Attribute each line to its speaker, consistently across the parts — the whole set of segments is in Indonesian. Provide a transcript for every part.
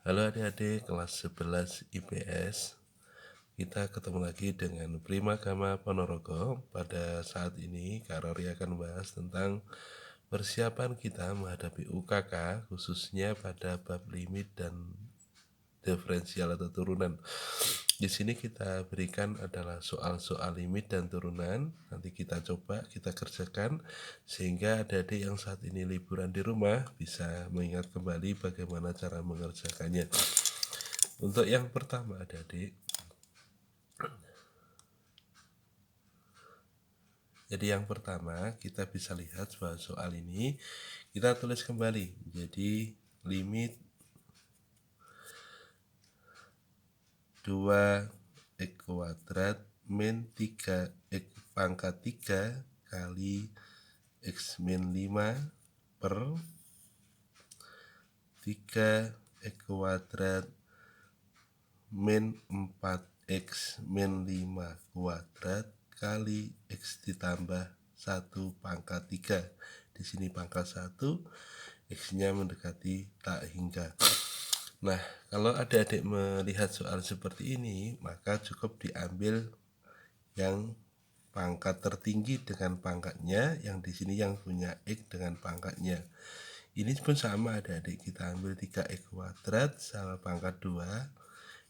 Speaker 1: Halo adik-adik kelas 11 IPS. Kita ketemu lagi dengan Prima Gama Ponorogo. Pada saat ini Kak Rori akan membahas tentang persiapan kita menghadapi UKK, khususnya pada bab limit dan diferensial atau turunan. Di sini kita berikan adalah soal-soal limit dan turunan. Nanti kita coba, kita kerjakan sehingga adik-adik yang saat ini liburan di rumah bisa mengingat kembali bagaimana cara mengerjakannya. Untuk yang pertama adik-adik, jadi yang pertama kita bisa lihat bahwa soal ini kita tulis kembali. Jadi limit 2x kuadrat min 3x pangkat 3 kali x min 5 per 3x kuadrat min 4x min 5 kuadrat kali x ditambah 1 pangkat 3. Di sini pangkat 1, x-nya mendekati tak hingga. Nah, kalau adik-adik melihat soal seperti ini, maka cukup diambil yang pangkat tertinggi dengan pangkatnya, yang di sini yang punya x dengan pangkatnya. Ini pun sama adik-adik, kita ambil 3x kuadrat sama pangkat 2,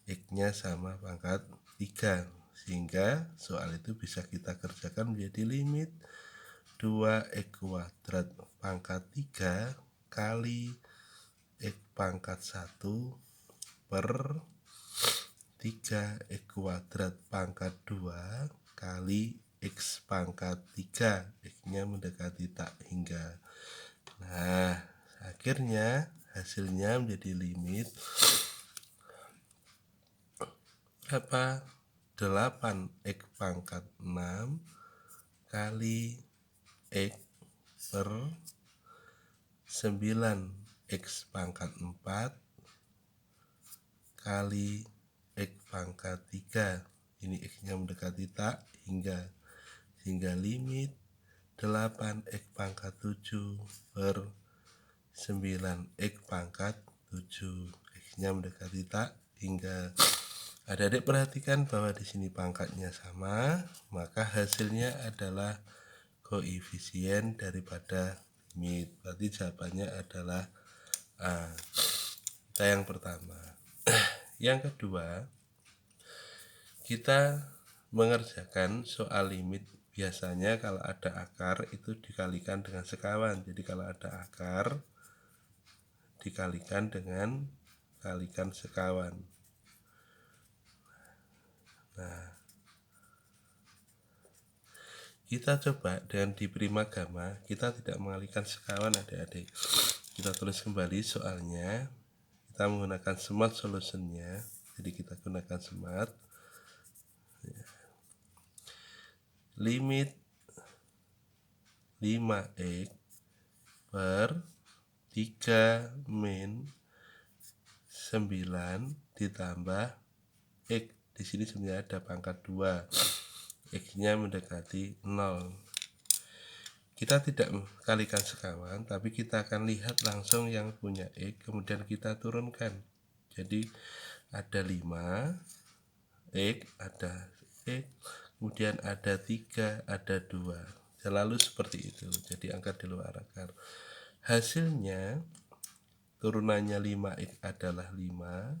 Speaker 1: x-nya sama pangkat 3. Sehingga soal itu bisa kita kerjakan menjadi limit 2x kuadrat pangkat 3 kali x pangkat 1 per 3x kuadrat pangkat 2 kali x pangkat 3, x-nya mendekati tak hingga. Nah, akhirnya hasilnya menjadi limit berapa? 8x pangkat 6 kali x per 9x pangkat 4 kali x pangkat 3. Ini x-nya mendekati tak hingga, sehingga limit 8x pangkat 7 per 9x pangkat 7, x-nya mendekati tak hingga. Adik-adik perhatikan bahwa di sini pangkatnya sama, maka hasilnya adalah koefisien daripada limit. Berarti jawabannya adalah A. Kita yang pertama. Yang kedua, kita mengerjakan soal limit. Biasanya kalau ada akar itu dikalikan dengan sekawan. Jadi kalau ada akar dikalikan dengan kalikan sekawan. Nah, kita coba dengan di Prima Gama, kita tidak mengalihkan sekawan adik-adik. Kita tulis kembali soalnya. Kita menggunakan smart solutionnya. Jadi kita gunakan smart. Limit 5x per 3 min 9 ditambah x. Di sini sebenarnya ada pangkat 2. X-nya mendekati 0. Kita tidak kalikan sekawan, tapi kita akan lihat langsung yang punya x, kemudian kita turunkan. Jadi ada 5 x, ada x, kemudian ada 3, ada 2. Selalu seperti itu. Jadi angka di luar akar. Hasilnya turunannya 5x adalah 5,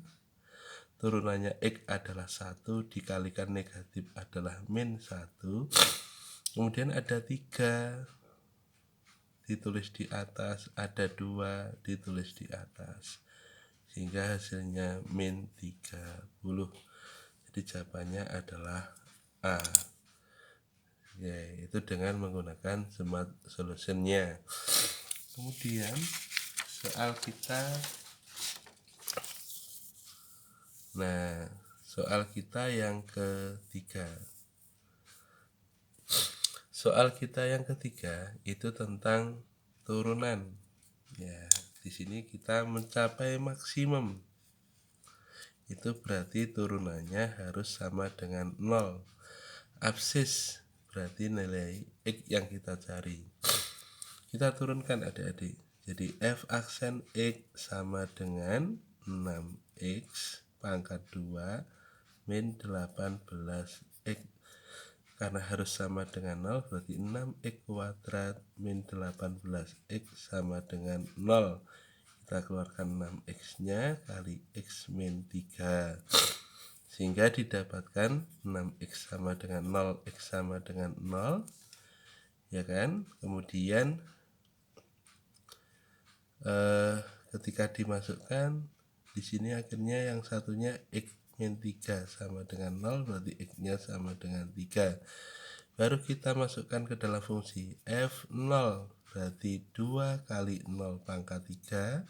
Speaker 1: turunannya x adalah 1, dikalikan negatif adalah min 1, kemudian ada 3 ditulis di atas, ada 2 ditulis di atas, sehingga hasilnya min 30. Jadi jawabannya adalah A, yaitu dengan menggunakan smart solutionnya. Kemudian soal kita, yang ketiga. Soal kita yang ketiga itu tentang turunan. Ya, di sini kita mencapai maksimum. Itu berarti turunannya harus sama dengan 0. Absis berarti nilai x yang kita cari. Kita turunkan adik-adik. Jadi f aksen x sama dengan 6x pangkat 2 min 18x. Karena harus sama dengan 0, berarti 6x kuadrat min 18x sama dengan 0. Kita keluarkan 6x nya kali x min 3, sehingga didapatkan 6x sama dengan 0, x sama dengan 0, ya kan. Kemudian ketika dimasukkan di sini akhirnya yang satunya x min 3 sama dengan 0, berarti x nya sama dengan 3. Baru kita masukkan ke dalam fungsi f0, berarti 2 kali 0 pangkat 3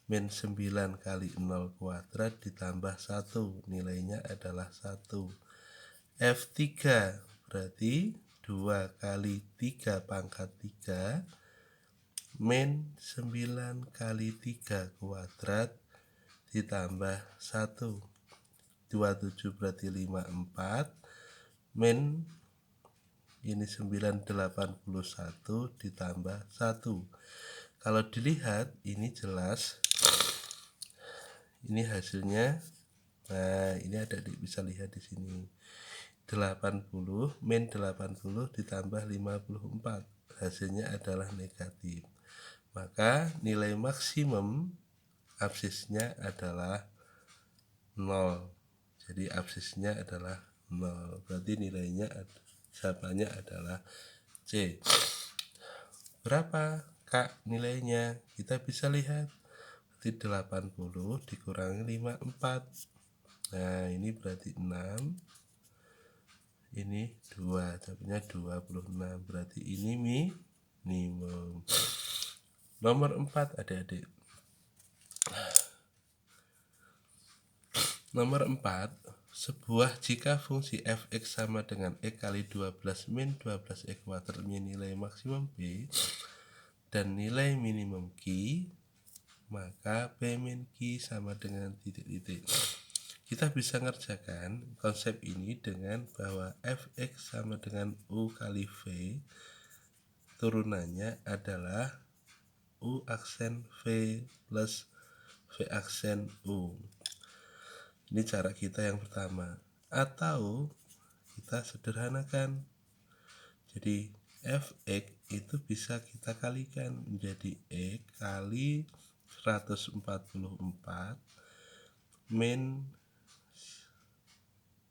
Speaker 1: min 9 kali 0 kuadrat ditambah 1, nilainya adalah 1. F3 berarti 2 kali 3 pangkat 3 min 9 kali 3 kuadrat ditambah 1. 27 berarti 54 min ini 981 ditambah 1. Kalau dilihat ini jelas ini hasilnya. Nah, ini adik-adik bisa lihat di sini. 80 min 80 ditambah 54. Hasilnya adalah negatif. Maka nilai maksimum absisnya adalah 0. Jadi absisnya adalah 0. Berarti nilainya jawabannya adalah C. Berapa Kak nilainya? Kita bisa lihat. Berarti 80 dikurangi 54. Nah, ini berarti 6. Ini 2, jawabnya 26. Berarti ini minimum. Nomor 4 adik-adik. Nomor 4, jika fungsi fx sama dengan x kali 12 min 12x kuadrat nilai maksimum b dan nilai minimum q, maka p min q sama dengan titik-titik. Kita bisa ngerjakan konsep ini dengan bahwa fx sama dengan u kali v, turunannya adalah u aksen v plus v aksen u. Ini cara kita yang pertama. Atau kita sederhanakan. Jadi fx itu bisa kita kalikan menjadi x kali 144 min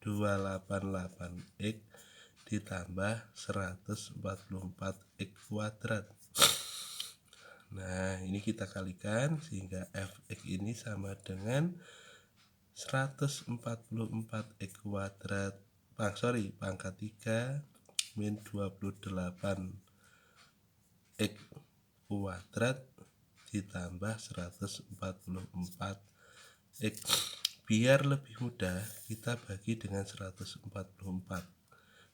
Speaker 1: 288x ditambah 144x kuadrat. Nah, ini kita kalikan sehingga fx ini sama dengan 144x kuadrat pangkat 3 min 28x kuadrat ditambah 144x. Biar lebih mudah kita bagi dengan 144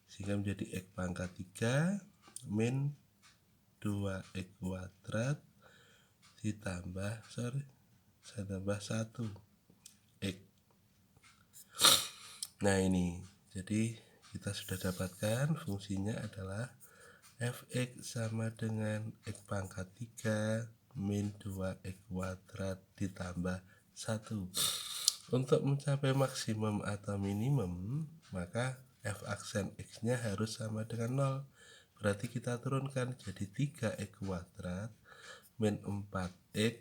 Speaker 1: sehingga menjadi x pangkat 3 min 2x kuadrat ditambah 1 x. Nah, ini jadi kita sudah dapatkan fungsinya adalah fx sama dengan x pangkat 3 min 2x kuadrat ditambah 1. Untuk mencapai maksimum atau minimum, maka f aksen x nya harus sama dengan 0. Berarti kita turunkan jadi 3x kuadrat min 4x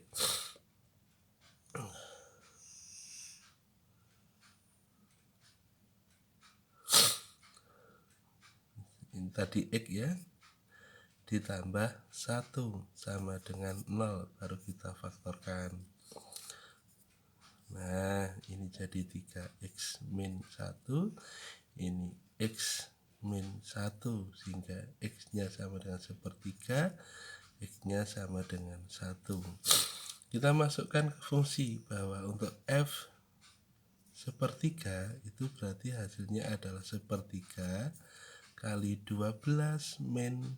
Speaker 1: ini tadi x ya, ditambah 1 sama dengan 0, baru kita faktorkan. Nah, ini jadi 3x min 1, ini x min 1, sehingga x nya sama dengan sepertiga, x nya sama dengan 1. Kita masukkan ke fungsi bahwa untuk f sepertiga itu berarti hasilnya adalah sepertiga kali 12 min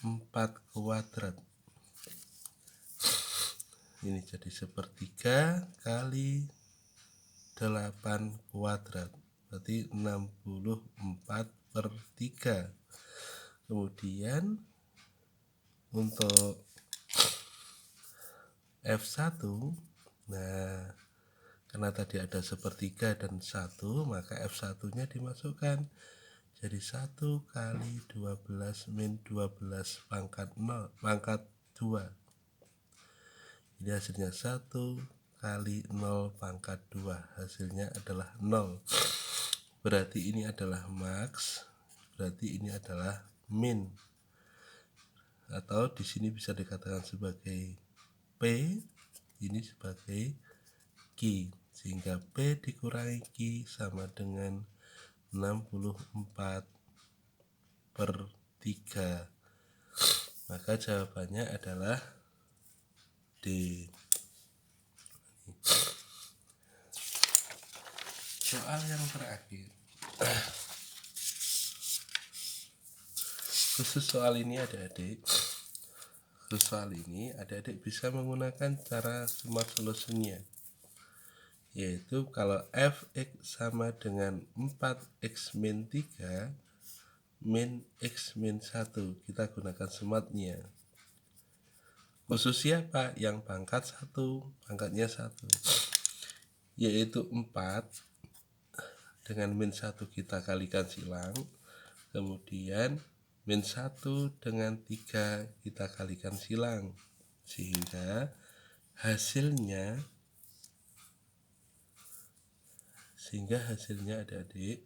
Speaker 1: 4 kuadrat. Ini jadi sepertiga kali 8 kuadrat, berarti 64/3. Kemudian untuk F1 Nah, karena tadi ada sepertiga dan 1, maka F1 nya dimasukkan. Jadi 1 kali 12 min 12 pangkat 0 pangkat 2. Jadi hasilnya 1 kali 0 pangkat 2. Hasilnya adalah 0. Berarti ini adalah max, berarti ini adalah min. Atau di sini bisa dikatakan sebagai P, ini sebagai Q. Sehingga P dikurangi Q sama dengan 64/3. Maka jawabannya adalah D. Soal yang terakhir. Khusus soal ini adik-adik bisa menggunakan cara smart solutionnya, yaitu kalau fx sama dengan 4x min 3 min x min 1, kita gunakan smartnya. Khusus siapa? Yang pangkat 1, pangkatnya 1, yaitu 4 dengan min 1 kita kalikan silang, kemudian min 1 dengan 3 kita kalikan silang, sehingga hasilnya adik-adik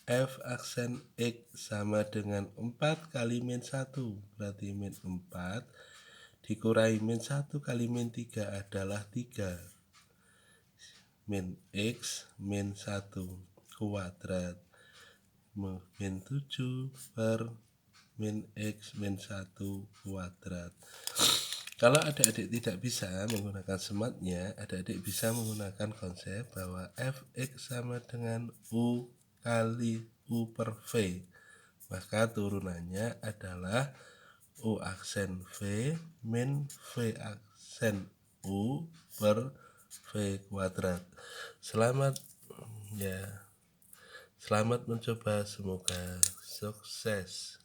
Speaker 1: f aksen x sama dengan 4 kali min 1, berarti min 4 dikurangi min 1 kali min 3 adalah 3, min x min 1 kuadrat min 7 per min x min 1 kuadrat. Kalau adik-adik tidak bisa menggunakan smartnya, adik-adik bisa menggunakan konsep bahwa fx sama dengan u kali u per v, maka turunannya adalah u aksen v min v aksen u per v kuadrat. Selamat mencoba, semoga sukses.